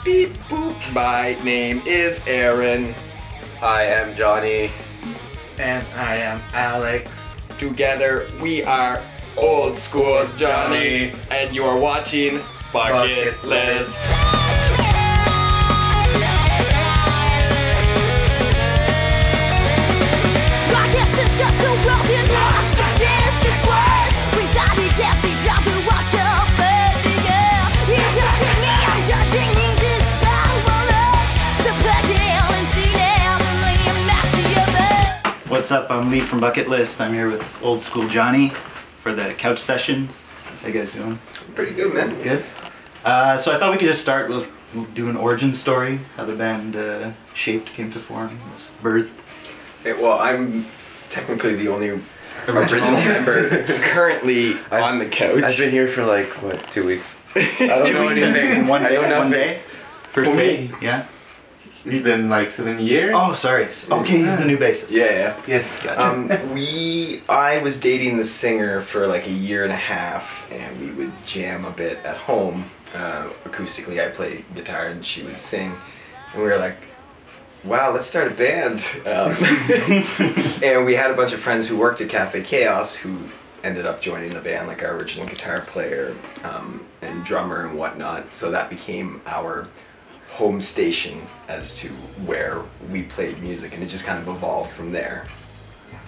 beep boop. My name is Aaron. I am Johnny. And I am Alex. Together we are Old School Johnny, and you are watching Bucketlist. What's up? I'm Lee from Bucketlist. I'm here with Old School Johnny for the couch sessions. How you guys doing? Pretty good, man. Good. So I thought we could just start with do an origin story, how the band shaped, came to form, was birthed. Well, I'm technically the only original member currently on the couch. I've been here for like, what, 2 weeks? I don't know anything. One I know day? nothing. One day? First day? Yeah? It's been like 7 years. Oh, sorry. Okay, he's the new bassist. Yeah. Yes. Gotcha. I was dating the singer for like a year and a half, and we would jam a bit at home. Acoustically, I played guitar and she would sing, and we were like, wow, let's start a band. And we had a bunch of friends who worked at Cafe Chaos who ended up joining the band, like our original guitar player and drummer and whatnot. So that became our home station as to where we played music, and it just kind of evolved from there.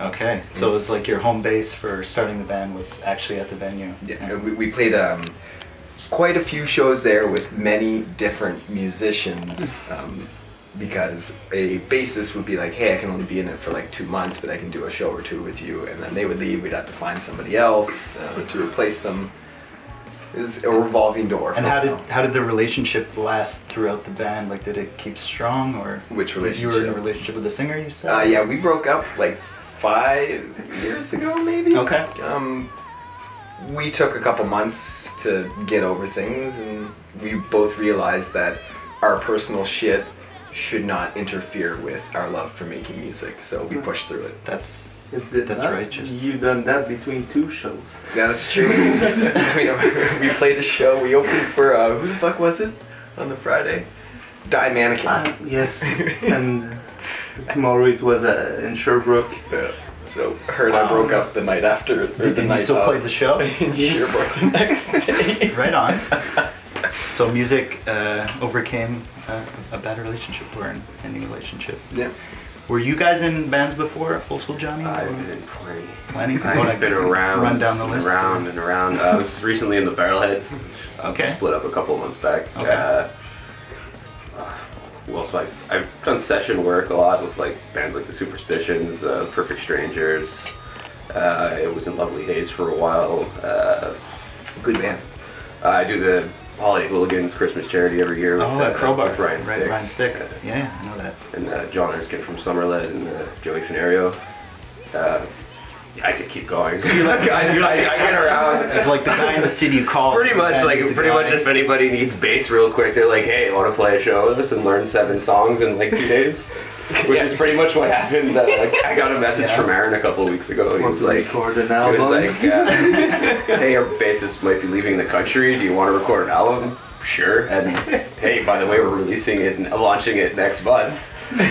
Okay, so it was like your home base for starting the band was actually at the venue. Yeah, we played quite a few shows there with many different musicians, because a bassist would be like, hey, I can only be in it for like 2 months, but I can do a show or two with you, and then they would leave, we'd have to find somebody else to replace them. It was a revolving door. And how did the relationship last throughout the band? Like, did it keep strong, or which relationship? You were in a relationship with the singer, you said? Yeah, we broke up like 5 years ago, maybe. Okay. We took a couple months to get over things, and we both realized that our personal shit should not interfere with our love for making music. So we pushed through it. That's That's righteous. You done that between 2 shows. Yeah, that's true. We played a show. We opened for who the fuck was it on the Friday? Die Mannequin. Yes. And tomorrow it was in Sherbrooke. Yeah. So her and I broke up the night after. Did you still play the show? In Sherbrooke the next day. Right on. So music overcame a bad relationship or an ending relationship. Yeah. Were you guys in bands before, Old School Johnny? I've been in plenty. Plenty? I've been around. Run down the list. Around and around. I was recently in the Barrelheads. Okay. Split up a couple of months back. Okay. Well, so I've done session work a lot with like bands like the Superstitions, Perfect Strangers. I was in Lovely Haze for a while. Good band. I do the Holiday Hooligans Christmas charity every year with, Crowbar. with Ryan Stick. Ryan Stick. Yeah, I know that. And John Erskine from Summerlet and Joey Fenario. I could keep going. So I get around. It's like the guy in the city you call. Pretty much if anybody needs bass real quick, they're like, hey, want to play a show with us and learn 7 songs in like 2 days? Which is pretty much what happened. I got a message from Aaron a couple of weeks ago, and he was like, hey, our bassist might be leaving the country. Do you want to record an album? Sure. And hey, by the way, we're releasing it and launching it next month.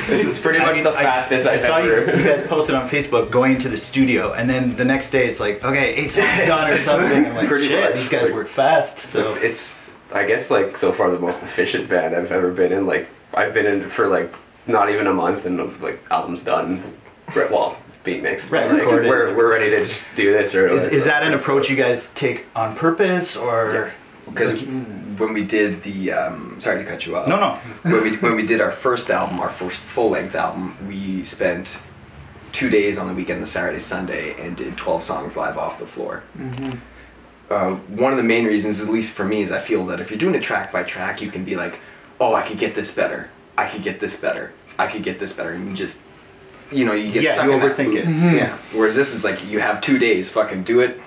This is pretty much the fastest I've saw ever. You guys posted on Facebook going to the studio, and then the next day it's like, okay, 8 songs done or something. I'm like, Pretty shit, much. these guys work fast. So It's I guess like so far the most efficient band I've ever been in. Like I've been in for like not even a month, and like album's done. Well, beat mixed. Right, like, recorded. we're ready to just do this. Right away. is that an approach you guys take on purpose, or? Because when we did the sorry to cut you off. No. when we did our first album, our first full-length album, we spent 2 days on the weekend, the Saturday, Sunday, and did 12 songs live off the floor. Mm-hmm. One of the main reasons, at least for me, is I feel that if you're doing it track by track, you can be like, oh, I could get this better. I could get this better. I could get this better. And you just, you get stuck you in overthink that. it. Mm-hmm. Yeah. Whereas this is like, you have 2 days, fucking do it,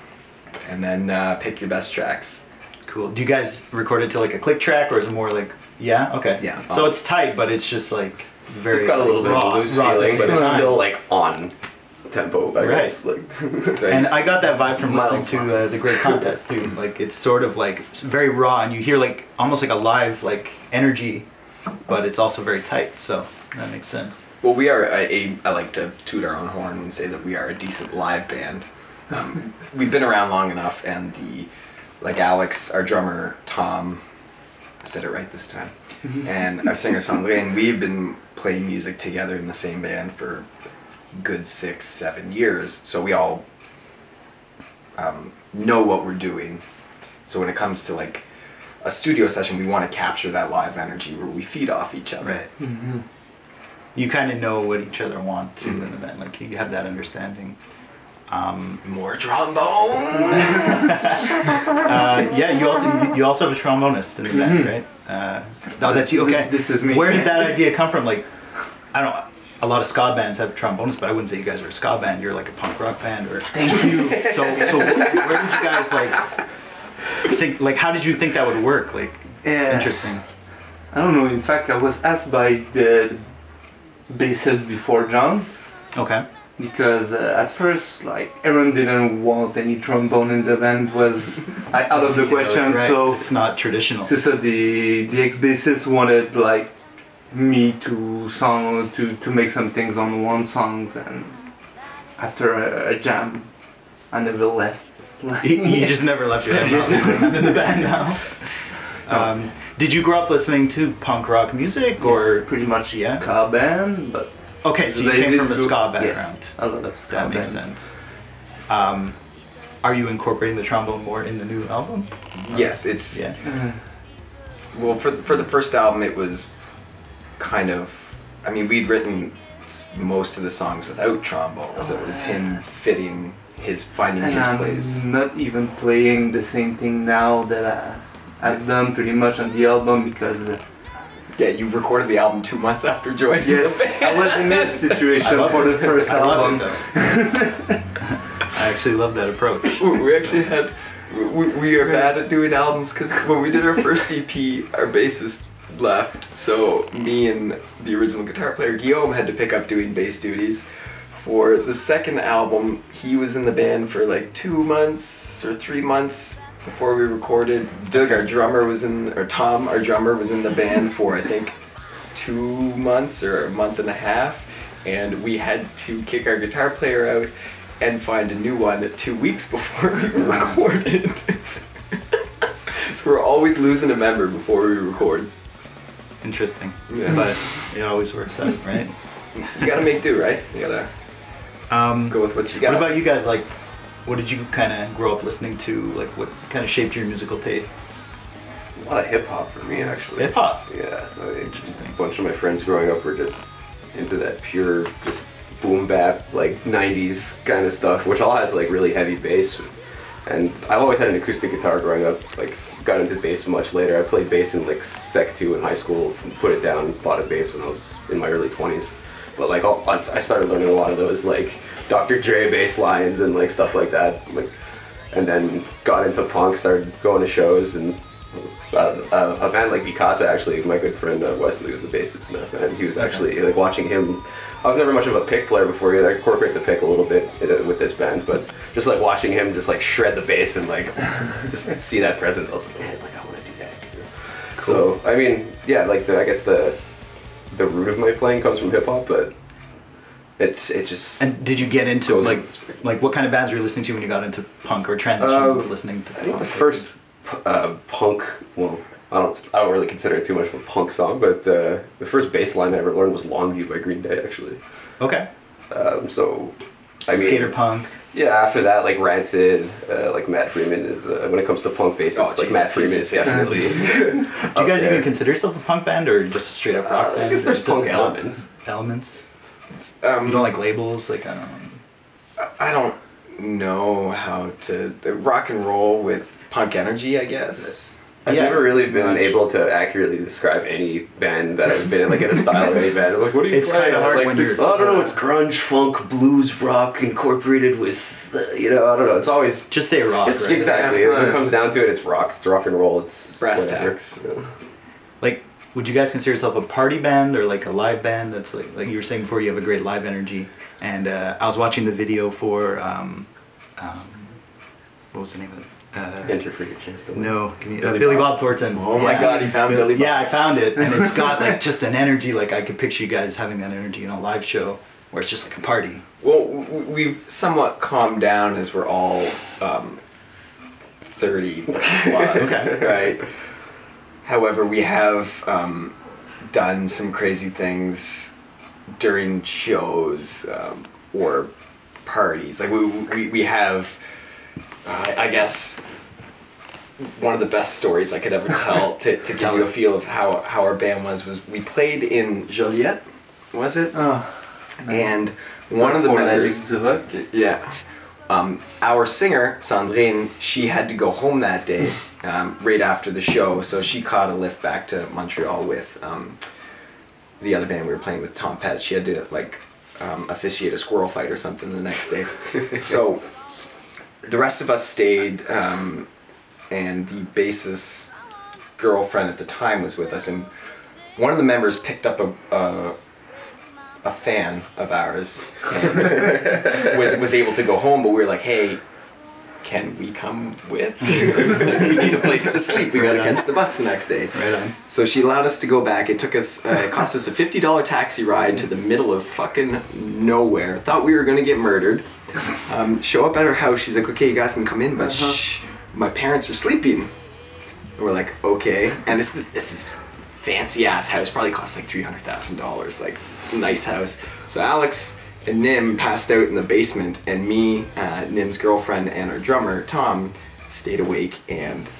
and then pick your best tracks. Cool. Do you guys record it to like a click track, or is it more like, yeah? Okay. Yeah. So it's tight, but it's just like very. It's got a little bit of a loose feeling, but it's still like on tempo, I guess. Like, and I got that vibe from listening to Miles. the Great Contest too. Like it's sort of like very raw, and you hear like almost like a live like energy, but it's also very tight. So that makes sense. Well, we are I like to toot our own horn and say that we are a decent live band. We've been around long enough, and Alex, our drummer, Tom, I said it right this time, and our singer-songwriter, and we've been playing music together in the same band for good 6-7 years, so we all know what we're doing. So when it comes to like a studio session, we want to capture that live energy where we feed off each other. Right. You kind of know what each other want too in the band. Like you have that understanding. More trombone. Yeah, you also have a trombonist in the band, right? Oh, that's you. Okay, This is me. Where did that idea come from? Like, I don't know. A lot of ska bands have trombonists, but I wouldn't say you guys are a ska band. You're like a punk rock band, or Thank you. so where did you guys like think? Like, how did you think that would work? Like, it's interesting. I don't know. In fact, I was asked by the bassist before John, Okay. because at first, like, Aaron didn't want any trombone in the band. Was out of the question. Right. So It's not traditional. so the ex-bassist wanted like me to make some things on one songs, and after a jam, I never left. You just never left your head. I'm in the band now. Did you grow up listening to punk rock music, or Yes, pretty much yeah? ska band, but Okay, so you they came did from a go- ska background. Yes, a lot of ska That makes band. sense. Are you incorporating the trombone more in the new album? Yes, it's Yeah. well for the first album it was kind of, I mean, we'd written most of the songs without trombone, so it was him finding And his I'm place. not even playing the same thing now that I've done pretty much on the album, because Yeah, you recorded the album 2 months after joining yes, the band. I was in that situation for the first I love album. it though. I actually love that approach. We actually had, we are bad at doing albums because when we did our first EP, our bassist left, so me and the original guitar player Guillaume had to pick up doing bass duties. For the second album, he was in the band for like 2 months or 3 months before we recorded. Doug, our drummer, Tom, our drummer, was in the band for I think 2 months or a month and a half, and we had to kick our guitar player out and find a new one 2 weeks before we recorded. So we're always losing a member before we record. Interesting. Yeah. But it always works out, right? You gotta make do, right? You gotta go with what you got. What about you guys? Like, what did you kind of grow up listening to? Like, what kind of shaped your musical tastes? a lot of hip hop for me, actually. Hip hop. Yeah. Interesting. A bunch of my friends growing up were just into that pure, just boom bap, like 90s kind of stuff, which all has like really heavy bass. And I've always had an acoustic guitar growing up, like got into bass much later. I played bass in like Sec 2 in high school, put it down, bought a bass when I was in my early 20s. But like I started learning a lot of those like Dr. Dre bass lines and like stuff like that. Like, and then got into punk, started going to shows, and a band like Mikasa, actually, my good friend Wesley was the bassist in that band. He was actually like watching him. I was never much of a pick player before either. I incorporate the pick a little bit with this band, but just like watching him just like shred the bass and like just see that presence, I was like, man, like I want to do that too. Cool. So I mean, yeah, like I guess the root of my playing comes from hip hop, but it just. And did you get into goes like what kind of bands were you listening to when you got into punk or transitioned into listening to I think punk? the first punk, well, I don't really consider it too much of a punk song, but the first bass line I ever learned was Longview by Green Day, actually. Okay. So I mean, Skater punk. yeah, after that, like Rancid, like Matt Freeman is, when it comes to punk bassists, like Matt Freeman is definitely. Do you guys even consider yourself a punk band or just a straight up rock band? I guess there's It doesn't punk matter. elements. Elements? It's, You don't like labels? Like, I don't know. I don't know how to rock and roll with punk energy, I guess. I've Yeah, never really been much. able to accurately describe any band that I've been in, like in a style or any band. I'm like, what do you It's play? kinda hard like, when you're- I don't know, it's grunge, funk, blues, rock incorporated with, I don't know, it's always... Just say rock, Just right? exactly. Yeah, When it right. comes down to it, it's rock. It's rock and roll. It's Brass whatever. tacks. Yeah. Like, would you guys consider yourself a party band or like a live band? That's like you were saying before, you have a great live energy. And I was watching the video for what was the name of it? Enter for your chance to win. No, Billy Bob Thornton. Oh my God, you found Billy Bob. Yeah, I found it, and it's got like just an energy. Like I could picture you guys having that energy in a live show where it's just like a party. Well, we've somewhat calmed down as we're all 30 plus, right? However, we have done some crazy things during shows or parties. Like we have, I guess, one of the best stories I could ever tell to give you a feel of how our band was we played in Joliette, was it? And one of the members, yeah, our singer Sandrine, she had to go home that day right after the show, so she caught a lift back to Montreal with the other band we were playing with, Tom Petty. She had to like officiate a squirrel fight or something the next day. So the rest of us stayed, and the bassist's girlfriend at the time was with us, and one of the members picked up a fan of ours and was able to go home, but we were like, hey, can we come with? We need a place to sleep. We gotta catch the bus the next day. Right on. So she allowed us to go back. It took us, it cost us a $50 taxi ride to the middle of fucking nowhere. Thought we were gonna get murdered. Show up at her house. She's like, okay, you guys can come in, but shh, my parents are sleeping. And we're like, okay. And this is fancy ass house. Probably cost like $300,000. Like, nice house. So Alex and Nim passed out in the basement, and me, Nim's girlfriend, and our drummer Tom stayed awake and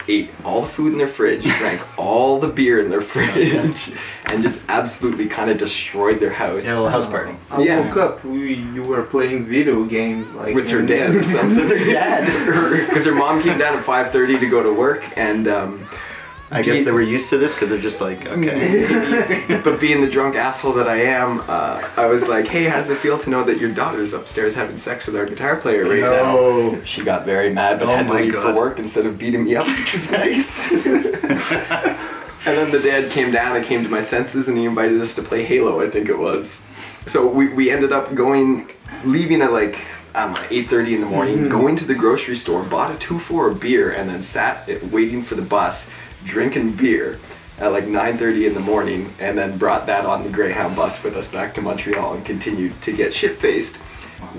ate all the food in their fridge, drank all the beer in their fridge, and just absolutely kind of destroyed their house. Yeah, a little house party. I woke up, you were playing video games like With her dad or something. Her dad. Because her mom came down at 5:30 to go to work, and I guess they were used to this because they're just like, okay. but being the drunk asshole that I am, I was like, hey, how does it feel to know that your daughter's upstairs having sex with our guitar player right now? She got very mad, but had to leave for work instead of beating me up, which was nice. And then the dad came down and came to my senses, and he invited us to play Halo, I think it was. So we ended up leaving at like, I don't know, 8:30 in the morning, going to the grocery store, bought a 2-4 of beer, and then sat waiting for the bus, drinking beer at like 9:30 in the morning, and then brought that on the Greyhound bus with us back to Montreal and continued to get shit-faced.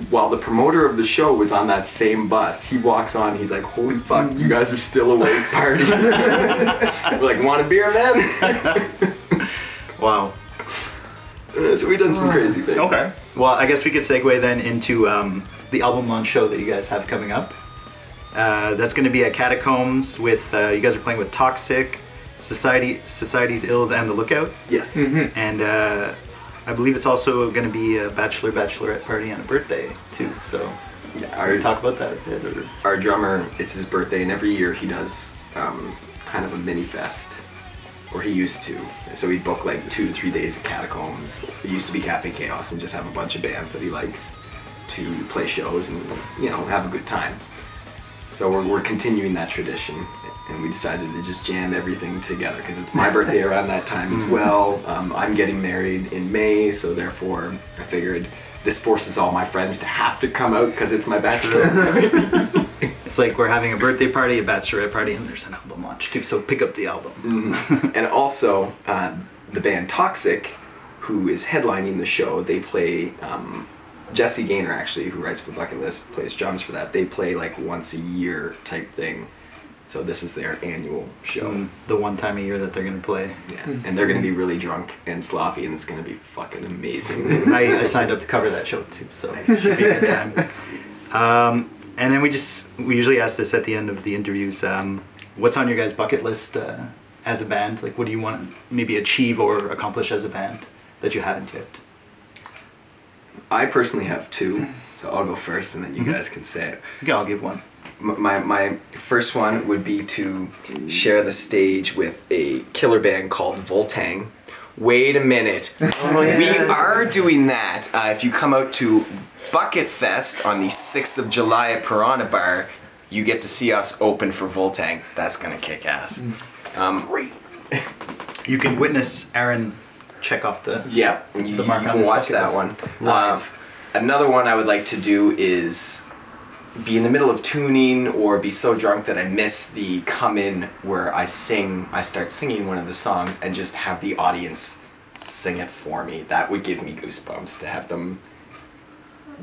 While the promoter of the show was on that same bus, he walks on, he's like, holy fuck, you guys are still awake partying. We're like, want a beer, man? Wow. So we've done some crazy things. Okay. Well, I guess we could segue then into the album launch show that you guys have coming up. That's going to be at Catacombs with, you guys are playing with Toxic, Society's Ills, and The Lookout. Yes. And I believe it's also going to be a bachelorette party on a birthday too, so Yeah, talk about that a bit. Or? Our drummer, it's his birthday, and every year he does kind of a mini fest, or he used to. So he'd book like 2 to 3 days at Catacombs. It used to be Cafe Chaos, and just have a bunch of bands that he likes to play shows and, you know, have a good time. So we're continuing that tradition, and we decided to just jam everything together because it's my birthday around that time as well. I'm getting married in May, so therefore I figured this forces all my friends to have to come out because it's my bachelor party. It's like we're having a birthday party, a bachelorette party, and there's an album launch too, so pick up the album. And also, the band Toxic, who is headlining the show, they play... Jesse Gaynor, actually, who writes for Bucketlist, plays drums for that. They play like once a year type thing. So this is their annual show. The one time a year that they're going to play. Yeah. And they're going to be really drunk and sloppy, and it's going to be fucking amazing. I signed up to cover that show too, so it should be a good time. And then we usually ask this at the end of the interviews. What's on your guys' bucket list as a band? Like, what do you want to maybe achieve or accomplish as a band that you haven't yet? I personally have 2, so I'll go first, and then you guys can say it. Yeah, I'll give one. My first one would be to share the stage with a killer band called Voltang. Wait a minute. We are doing that. If you come out to Bucket Fest on the 6th of July at Piranha Bar, you get to see us open for Voltang. That's gonna kick ass. You can witness Aaron check off the you mark on can this watch bucket that list one live. Another one I would like to do is be in the middle of tuning or be so drunk that I miss the come in where I start singing one of the songs and just have the audience sing it for me. That would give me goosebumps to have them,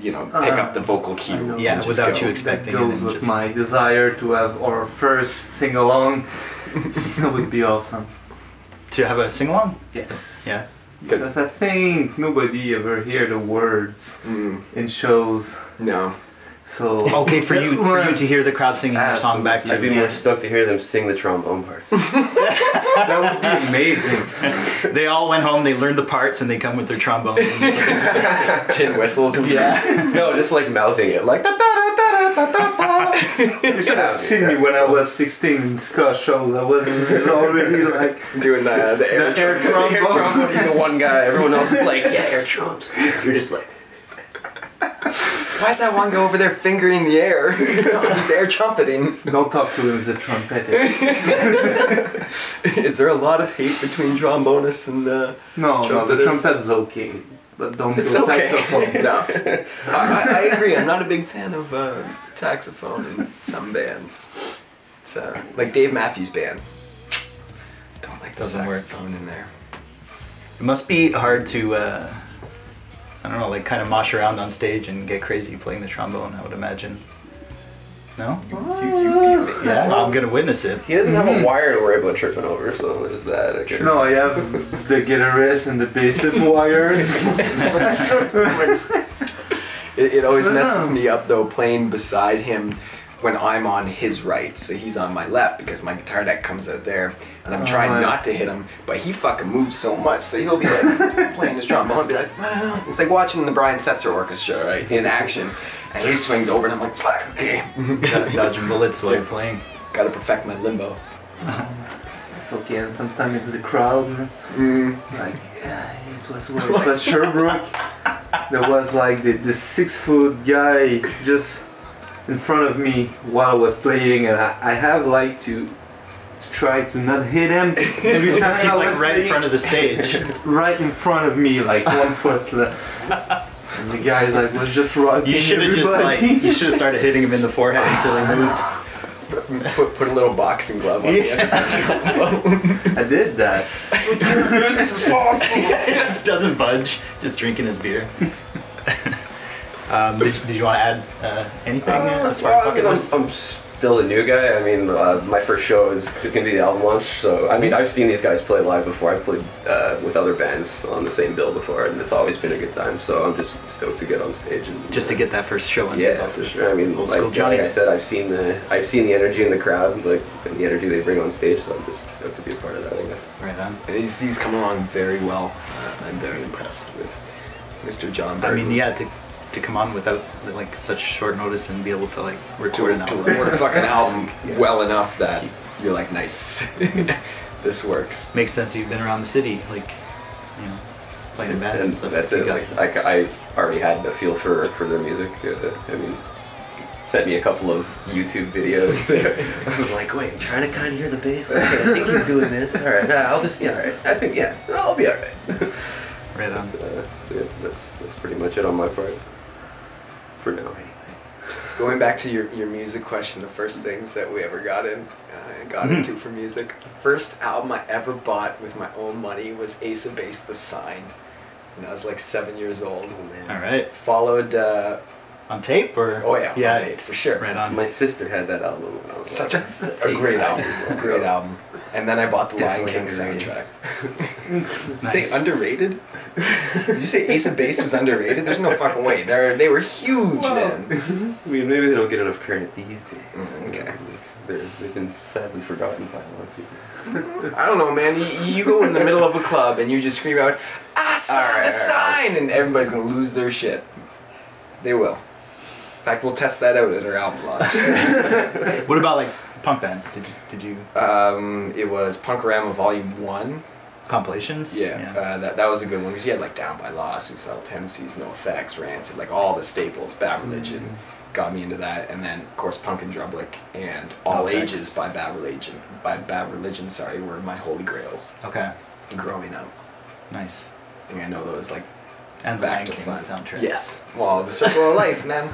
pick up the vocal cue. Yeah, and just without go. you expecting it. Goes And with just, my desire to have our first sing along. That would be awesome. to have a sing along? Yes. Yeah. Because I think nobody ever hear the words in shows. No. So Okay, for you to hear the crowd singing your song back to I'd be you. more stoked to hear them sing the trombone parts. that would be amazing. They all went home, they learned the parts, and they come with their trombones. Tin whistles and No, just like mouthing it, like da da da da da da da. You should have seen me when I was 16 in ska shows. I was already like doing the air trombone. You're the one guy. Everyone else is like, yeah, air trumps. You're just like. Why is that one guy over there fingering the air? He's air trumpeting. Don't talk to him as a trumpet. Is there a lot of hate between trombonists and No, the trumpetists? trumpet's okay. But don't do It's okay. saxophone. No. I agree. I'm not a big fan of saxophone in some bands. It's like Dave Matthews Band. Don't like the Doesn't work. saxophone in there. It must be hard to, I don't know, like kind of mosh around on stage and get crazy playing the trombone, I would imagine. No? Yeah, I'm gonna witness it. He doesn't have a wire to worry about tripping over, so there's that. I guess. No, I have the guitarist and the bassist wires. It always messes me up though playing beside him when I'm on his right, so he's on my left because my guitar deck comes out there, and I'm trying not to hit him, but he fucking moves so much, so he'll be like playing his trombone and be like, wow. It's like watching the Brian Setzer Orchestra, right, in action, and he swings over and I'm like, fuck, okay. Dodging bullets while you're playing. Gotta perfect my limbo. It's okay, and sometimes it's the crowd. Like, it was Sherbrooke. There was like the 6-foot guy just in front of me while I was playing, and I have like to try to not hit him every time. He's like right in front of the stage. Right in front of me, like 1 foot. And the guy like was just rocking. You should have just like, you should have started hitting him in the forehead until he moved. Put a little boxing glove on the end of the trombone. I did that. This is awesome. Just doesn't budge, just drinking his beer. Did you want to add anything as far as bucket list? I'm still a new guy. I mean, my first show is going to be the album launch. So, I mean, I've seen these guys play live before. I've played with other bands on the same bill before, and it's always been a good time. So I'm just stoked to get on stage and Just to get that first show in. yeah, for sure. I mean, Ol'School Johnny. like I said, I've seen the energy in the crowd, like and the energy they bring on stage. So I'm just stoked to be a part of that, I guess. Right on. He's come along very well. I'm very impressed with Mr. John I Burton. mean, yeah, to come on without like such short notice and be able to like record an to album. record a fucking album well enough that you're like, nice. This works. Makes sense. You've been around the city, like, you know, playing in bands and And stuff. that's You it. got- Like I already had a feel for their music. I mean, sent me a couple of YouTube videos. I'm like, wait, I'm trying to kind of hear the bass. Okay, I think he's doing this. All right, I'll just all right. I think I'll be all right. Right on. So yeah, that's pretty much it on my part for now. Going back to your music question, the first things that we ever got into for music, the first album I ever bought with my own money was Ace of Base, The Sign. And I was like 7 years old. All right. Followed, On tape or? on tape, for sure. Right on. My sister had that album when I was Such like a great album. A great album. And then I bought the Lion Definitely King underrated. soundtrack. Nice. Say underrated? Did you say Ace of Base is underrated? There's no fucking way. They were huge, man. I mean, maybe they don't get enough credit these days. Okay. They've been sadly forgotten by a lot of people. I don't know, man. You go in the middle of a club and you just scream out, "I saw the sign!" and everybody's gonna lose their shit. They will. In fact, we'll test that out at our album launch. What about like punk bands? Did you It was Punkorama Volume 1. compilations? That was a good one because you had like Down by Law, Suicidal Tendencies, No Effects, Rancid, like all the staples. Bad Religion got me into that, and then of course Punk and Drublic and All No Effects. Ages by Bad Religion. Were my holy grails. Okay. growing up. Nice. And I know those like And the back Lion to King fun. soundtrack. Yes. Well, the Circle of Life, man.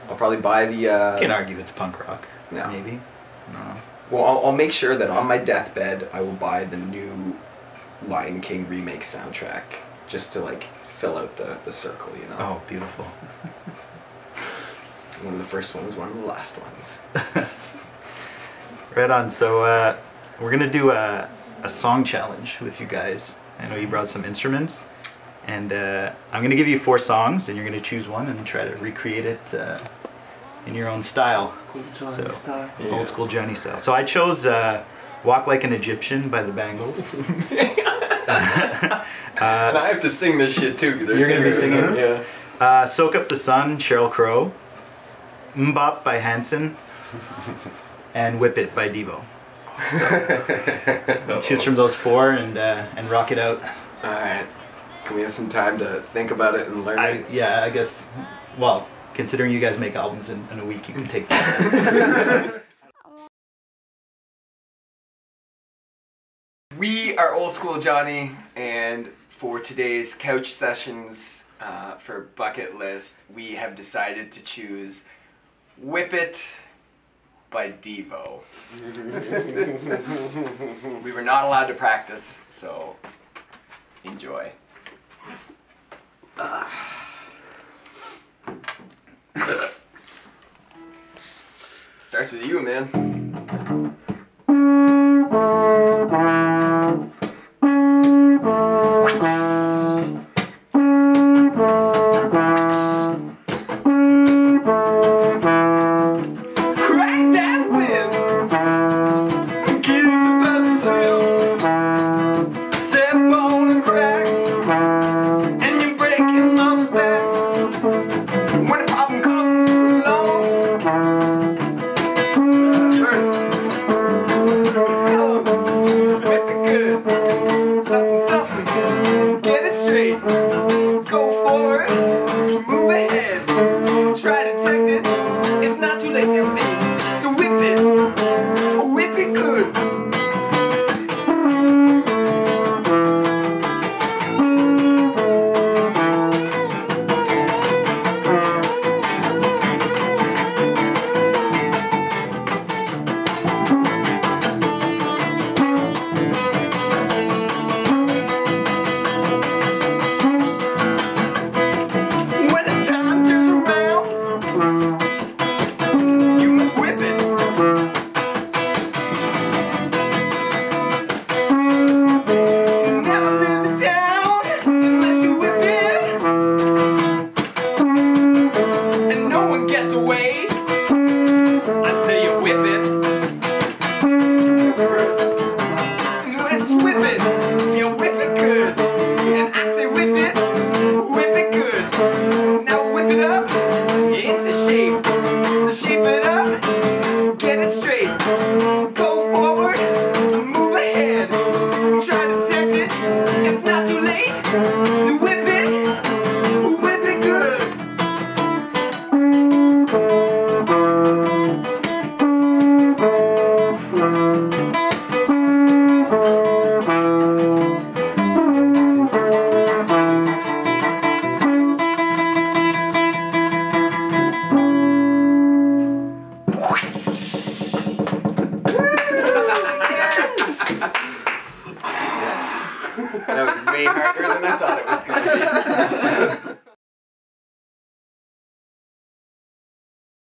I'll probably buy the. You can argue it's punk rock. No. Maybe. I don't know. Well, I'll make sure that on my deathbed I will buy the new Lion King remake soundtrack just to like fill out the circle, you know. Oh, beautiful. One of the first ones, one of the last ones. Right on. So we're gonna do a song challenge with you guys. I know you brought some instruments, and I'm gonna give you 4 songs, and you're gonna choose one and try to recreate it in your own style. School Johnny So, style. Yeah. Old School Johnny style. So I chose "Walk Like an Egyptian" by the Bangles. And I have to sing this shit too. 'Cause they're You're gonna be singers, singing? Yeah. "Soak Up the Sun" Sheryl Crow, "Mbop" by Hanson, and "Whip It" by Devo. So choose from those 4 and rock it out. All right. Can we have some time to think about it and learn it? Yeah, I guess. Well, considering you guys make albums in a week, you can take 5 minutes. We are Old School Johnny, and for today's couch sessions for Bucket List, we have decided to choose Whip It by Devo. We were not allowed to practice, so enjoy. Starts with you, man. Crack that whip, give the best slam. Step on a crack, and you're breaking mama's back. When a problem comes along, whip it good, something, something, get it straight. Go forward, move ahead, try to detect it. It's not too late, MC, to whip it good. When the time turns around, you must whip it. Never live it down unless you whip it. And no one gets away until you whip it. Let's whip it, you whip it good. And I say whip it good. Now whip it up into shape. Shape it up, get it straight. Go forward, move ahead. Try to detect it, it's not too late. Whip it good. That was way harder than I thought it was going to be.